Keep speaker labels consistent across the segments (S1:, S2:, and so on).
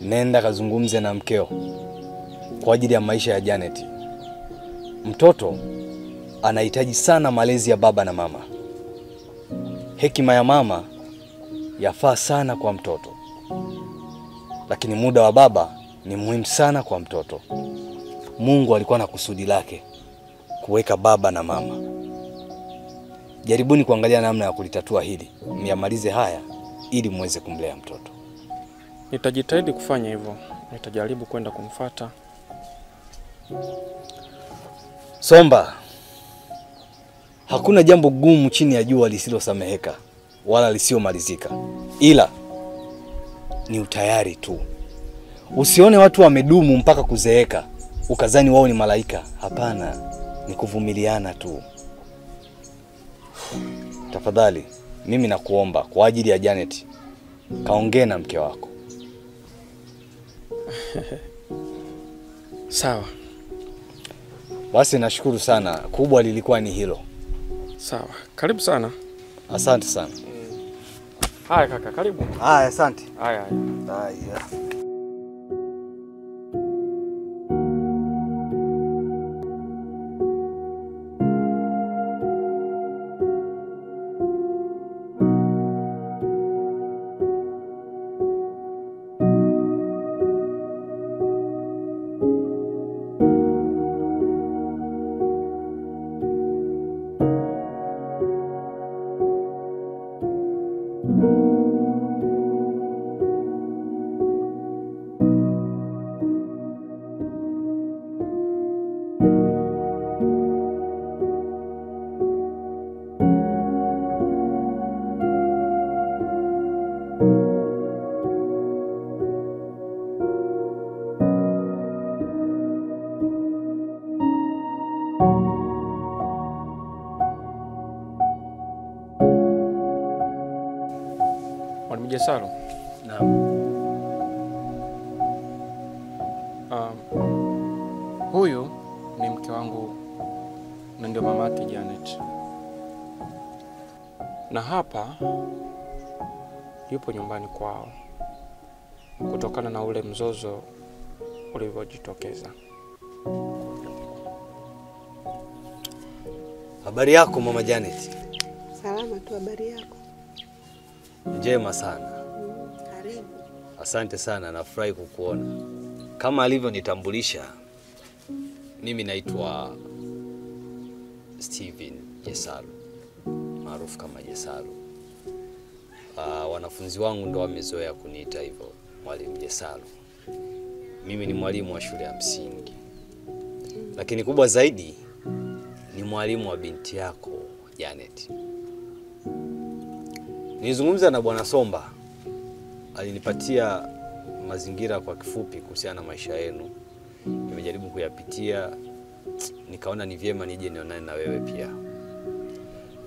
S1: nenda kazungumze na mkeo kwa ajili ya maisha ya Janet. Mtoto anahitaji sana malezi ya baba na mama. Hekima ya mama yafaa sana kwa mtoto, lakini muda wa baba ni muhimu sana kwa mtoto. Mungu alikuwa na kusudi lake kuweka baba na mama. Jaribuni kuangalia namna ya kulitatua hili, myamalize haya ili muweze kumlea mtoto.
S2: Nitajitahidi kufanya hivyo. Nitajaribu kwenda kumfuata.
S1: Somba, hakuna jambo gumu chini ya jua lisilosameheka wala lisiomalizika, ila ni utayari tu. Usione watu wamedumu mpaka kuzeeka ukazani wao ni malaika. Hapana, ni kuvumiliana tu. Tafadhali, mimi nakuomba kwa ajili ya Janet, kaongee na mke wako.
S2: Sawa.
S1: Basi nashukuru sana. Kubwa lilikuwa ni hilo.
S2: Sawa. Karibu sana.
S1: Asante sana.
S2: Haya kaka, karibu.
S1: Haya, asante.
S2: Haya.
S1: Haya.
S2: Mwalimu Jesalo.
S1: Naam.
S2: Huyu ni mke wangu na ndio mamake Janet. Na hapa yupo nyumbani kwao kutokana na ule mzozo ulivyojitokeza.
S1: Habari yako Mama Janet?
S3: Salama tu, habari yako?
S1: Njema sana.
S3: Karibu.
S1: Asante sana, nafurahi kukuona. Kama alivyonitambulisha, mimi naitwa Steven Jesalo, maarufu kama Jesalo. Wanafunzi wangu ndio wamezoea kuniita hivyo, Mwalimu Jesalo. Mimi ni mwalimu wa shule ya msingi. Lakini kubwa zaidi ni mwalimu wa binti yako Janet. Nilizungumza na Bwana Somba. Alinipatia mazingira kwa kifupi kuhusiana na maisha yenu. Nimejaribu kuyapitia, nikaona ni vyema nije nionane na wewe pia.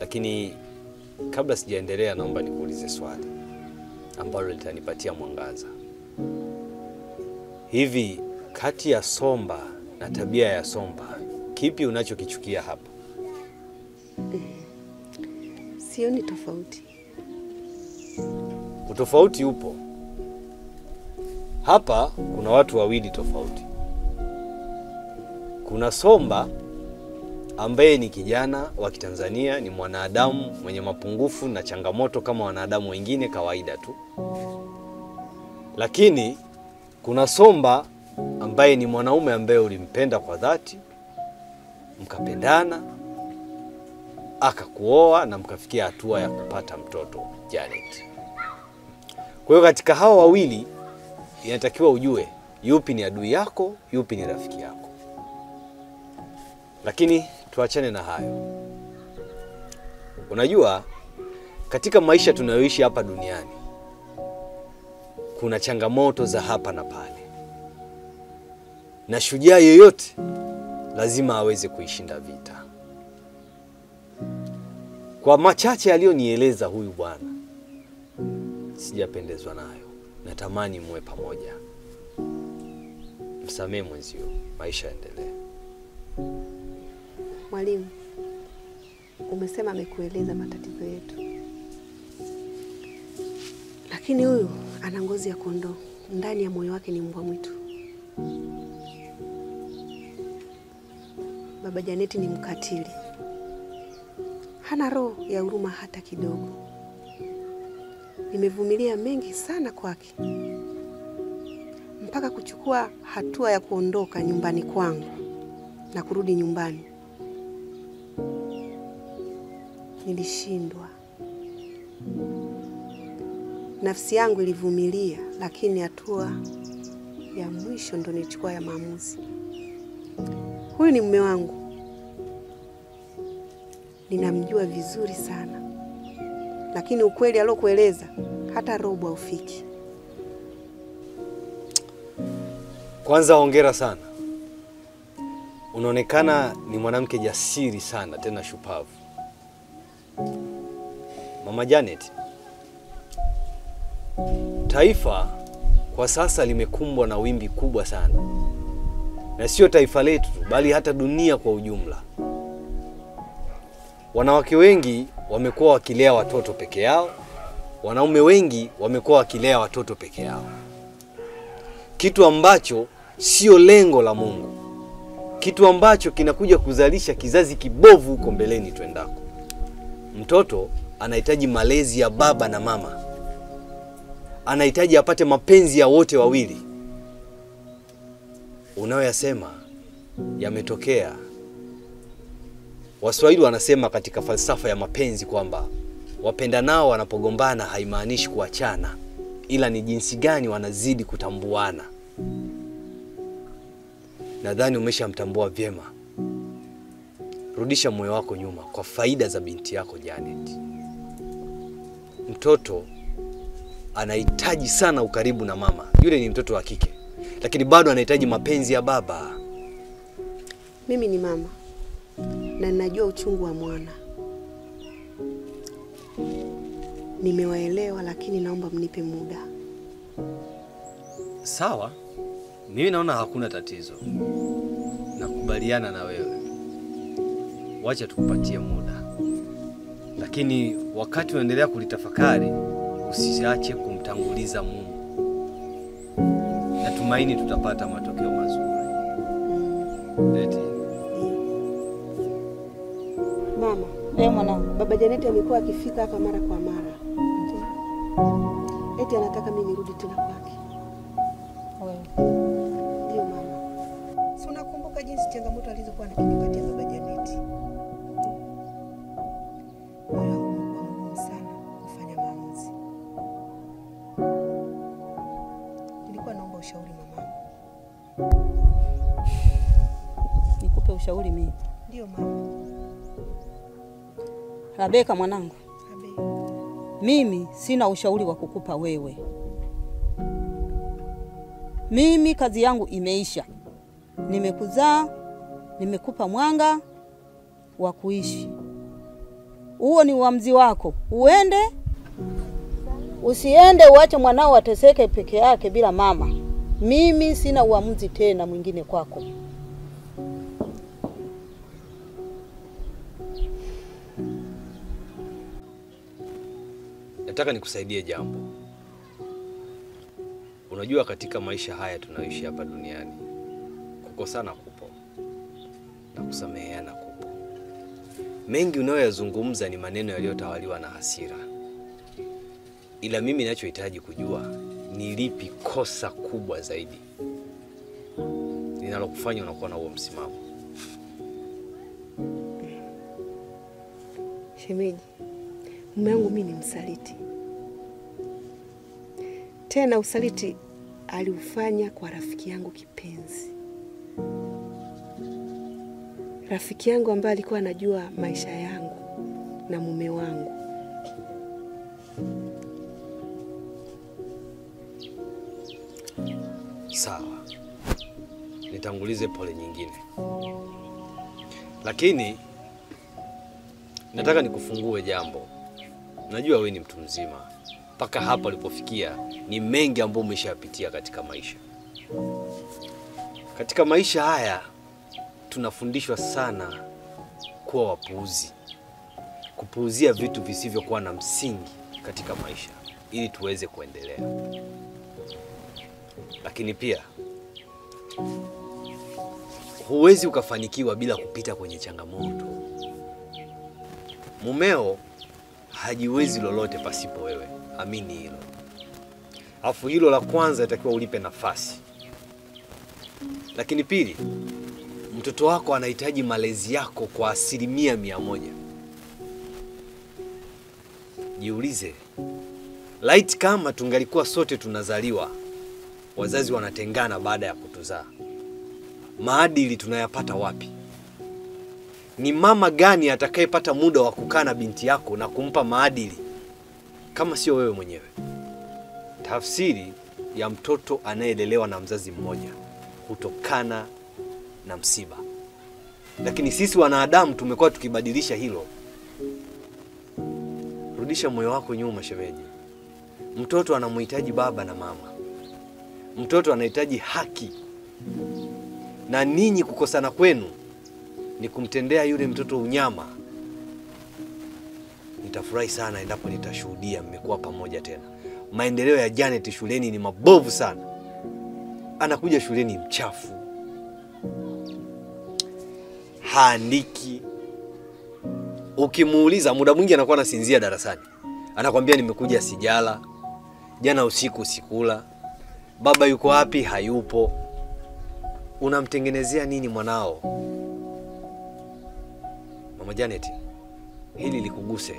S1: Lakini kabla sijaendelea, naomba nikuulize swali ambalo litanipatia mwangaza. Hivi kati ya Somba na tabia ya Somba, kipi unachokichukia hapa?
S3: Sioni tofauti.
S1: Utofauti upo. Hapa kuna watu wawili tofauti. Kuna Somba ambaye ni kijana wa Kitanzania, ni mwanadamu mwenye mapungufu na changamoto kama wanadamu wengine kawaida tu. Lakini kuna Somba ambaye ni mwanaume ambaye ulimpenda kwa dhati, mkapendana, akakuoa na mkafikia hatua ya kupata mtoto Janet. Kwa hiyo katika hawa wawili inatakiwa ujue yupi ni adui yako, yupi ni rafiki yako. Lakini tuachane na hayo. Unajua, katika maisha tunayoishi hapa duniani kuna changamoto za hapa na pale. Na shujaa yoyote lazima aweze kuishinda vita. Kwa machache aliyonieleza huyu bwana, sijapendezwa nayo. Natamani muwe pamoja. Msamehe mwenzio, maisha yaendelee.
S3: Mwalimu, umesema amekueleza matatizo yetu. Lakini huyu ana ngozi ya kondoo. ndani ya moyo wake ni mbwa mwitu. Baba Janeti ni mkatili. Hana roho ya huruma hata kidogo. Nimevumilia mengi sana kwake, mpaka kuchukua hatua ya kuondoka nyumbani kwangu na kurudi nyumbani. Nilishindwa. Nafsi yangu ilivumilia, lakini hatua ya mwisho ndo nilichukua ya maamuzi. Huyu ni mume wangu. Ninamjua vizuri sana, lakini ukweli alokueleza hata robo haufiki.
S1: Kwanza hongera sana. Unaonekana ni mwanamke jasiri sana, tena shupavu. Mama Janet, taifa kwa sasa limekumbwa na wimbi kubwa sana. Na sio taifa letu tu, bali hata dunia kwa ujumla. Wanawake wengi wamekuwa wakilea watoto peke yao, wanaume wengi wamekuwa wakilea watoto peke yao. Kitu ambacho sio lengo la Mungu. Kitu ambacho kinakuja kuzalisha kizazi kibovu huko mbeleni twendako. Mtoto anahitaji malezi ya baba na mama. Anahitaji apate mapenzi ya wote wawili. Unayoyasema yametokea. Waswahili wanasema katika falsafa ya mapenzi kwamba wapendanao wanapogombana haimaanishi kuachana, ila ni jinsi gani wanazidi kutambuana. Nadhani umeshamtambua vyema. Rudisha moyo wako nyuma kwa faida za binti yako Janet. Mtoto anahitaji sana ukaribu na mama. Yule ni mtoto wa kike, lakini bado anahitaji mapenzi ya baba.
S3: Mimi ni mama na ninajua uchungu wa mwana. Nimewaelewa, lakini naomba mnipe muda.
S1: Sawa, mimi naona hakuna tatizo. Nakubaliana na wewe. Wacha tukupatie muda. Lakini wakati unaendelea kulitafakari, usiache kumtanguliza Mungu. Natumaini tutapata matokeo mazuri. Leti.
S3: Mama,
S4: mwanangu.
S3: Baba Janeti amekuwa akifika hapa mara kwa mara. Eti anataka mimi nirudi tena kwake.
S4: Wewe.
S3: Ndio mama. Si unakumbuka jinsi changamoto alizokuwa anakinipatia Baba Janeti? Moyo wangu umekuwa mgumu sana kufanya maamuzi. Nilikuwa naomba ushauri mama.
S4: Nikupe ushauri mimi?
S3: Ndio mama.
S4: Rabeka mwanangu.
S3: Abe.
S4: Mimi sina ushauri wa kukupa wewe. Mimi kazi yangu imeisha. Nimekuzaa, nimekupa mwanga wa kuishi. Huo ni uamuzi wako. Uende, usiende uache mwanao ateseke peke yake bila mama. Mimi sina uamuzi tena mwingine kwako.
S1: Nataka nikusaidie jambo. Unajua katika maisha haya tunayoishi hapa duniani, kukosana kupo na kusameheana kupo. Mengi unayoyazungumza ni maneno yaliyotawaliwa na hasira. Ila mimi ninachohitaji kujua ni lipi kosa kubwa zaidi linalokufanya unakuwa na huo msimamo.
S3: Shemeji, mume wangu mimi ni msaliti. Tena usaliti aliufanya kwa rafiki yangu kipenzi. Rafiki yangu ambaye alikuwa anajua maisha yangu na mume wangu.
S1: Sawa. Nitangulize pole nyingine. Lakini nataka nikufungue jambo. Najua wewe ni mtu mzima. Mpaka hapa ulipofikia ni mengi ambayo umeshapitia katika maisha. Katika maisha haya tunafundishwa sana kuwa wapuuzi. Kupuuzia vitu visivyokuwa na msingi katika maisha ili tuweze kuendelea. lakini pia huwezi ukafanikiwa bila kupita kwenye changamoto. Mumeo hajiwezi lolote pasipo wewe, amini hilo. Alafu hilo la kwanza itakiwa ulipe nafasi. Lakini pili, mtoto wako anahitaji malezi yako kwa 100%. Jiulize, laiti kama tungalikuwa sote tunazaliwa, wazazi wanatengana baada ya kutuzaa, maadili tunayapata wapi? Ni mama gani atakayepata muda wa kukaa na binti yako na kumpa maadili kama sio wewe mwenyewe? Tafsiri ya mtoto anayelelewa na mzazi mmoja kutokana na msiba. Lakini sisi wanadamu tumekuwa tukibadilisha hilo. Rudisha moyo wako nyuma, shemeji. Mtoto anamhitaji baba na mama. Mtoto anahitaji haki. Na ninyi kukosana kwenu ni kumtendea yule mtoto unyama. Nitafurahi sana endapo nitashuhudia mmekuwa pamoja tena. Maendeleo ya Janet shuleni ni mabovu sana. Anakuja shuleni mchafu, haandiki. Ukimuuliza, muda mwingi anakuwa anasinzia darasani. Anakwambia nimekuja sijala, jana usiku sikula, baba yuko wapi? Hayupo. Unamtengenezea nini mwanao? Mama Janet, hili likuguse.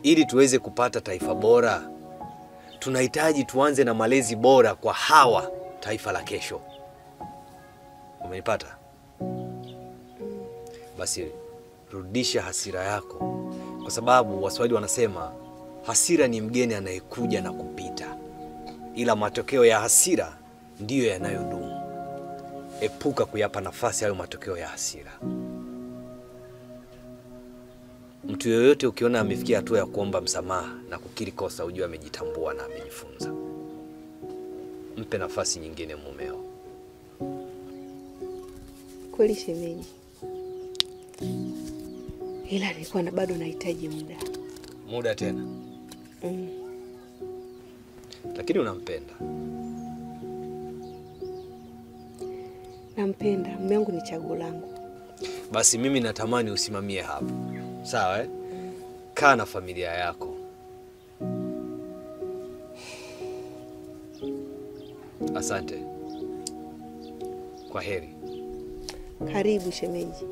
S1: Ili tuweze kupata taifa bora, tunahitaji tuanze na malezi bora kwa hawa taifa la kesho. Umenipata? Basi rudisha hasira yako, kwa sababu Waswahili wanasema hasira ni mgeni anayekuja na kupita, ila matokeo ya hasira ndiyo yanayodumu. Epuka kuyapa nafasi hayo matokeo ya hasira. Mtu yoyote ukiona amefikia hatua ya kuomba msamaha na kukiri kosa, ujue amejitambua na amejifunza. Mpe nafasi nyingine mumeo.
S3: Kweli shemeji, ila nilikuwa bado nahitaji muda.
S1: Muda tena? Lakini unampenda.
S3: Nampenda, mume wangu ni chaguo langu.
S1: Basi mimi natamani usimamie hapo. Sawa eh? Kaa na familia yako. Asante. Kwa heri.
S3: Karibu shemeji.